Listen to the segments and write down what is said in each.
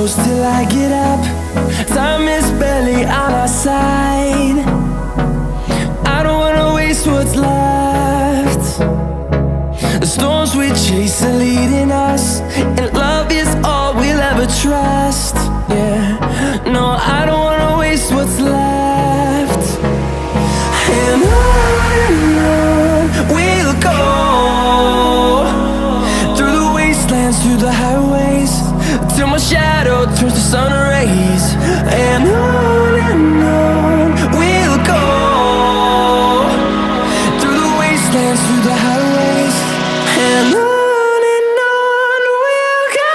close till I get up. Time is barely on our side. I don't wanna waste what's left. The storms we chase are leading us, and love is all we'll ever trust. Yeah, no, I don't wanna waste what's left. And on we'll go, through the wastelands, through the highways, till my shadow turns to sun rays. And on we'll go, through the wastelands, through the highways, and on we'll go.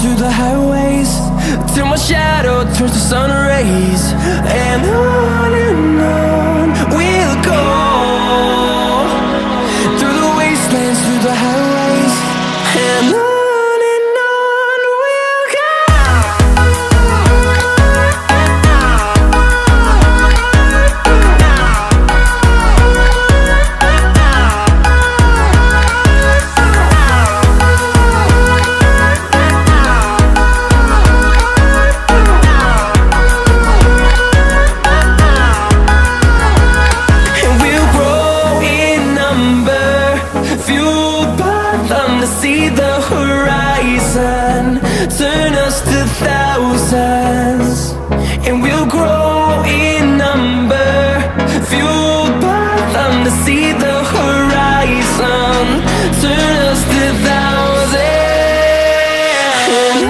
Through the highways, till my shadow turns to sun rays. And on we'll go, through the wastelands, through the highways, and on we'll go. See the horizon, turn us to thousands, and we'll grow in number, fueled by them. To see the horizon, turn us to thousands, and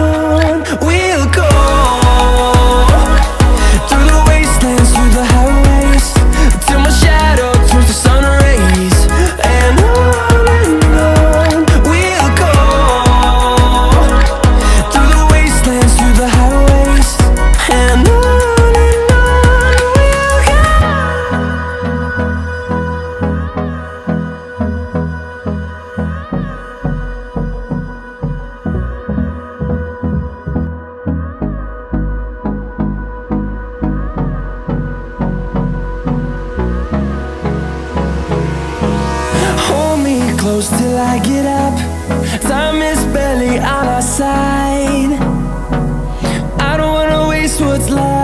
on we'll go, through the wastelands, through the highways, till my shadow turns to sun rays. And close till I get up. Time is barely on our side. I don't wanna waste what's left.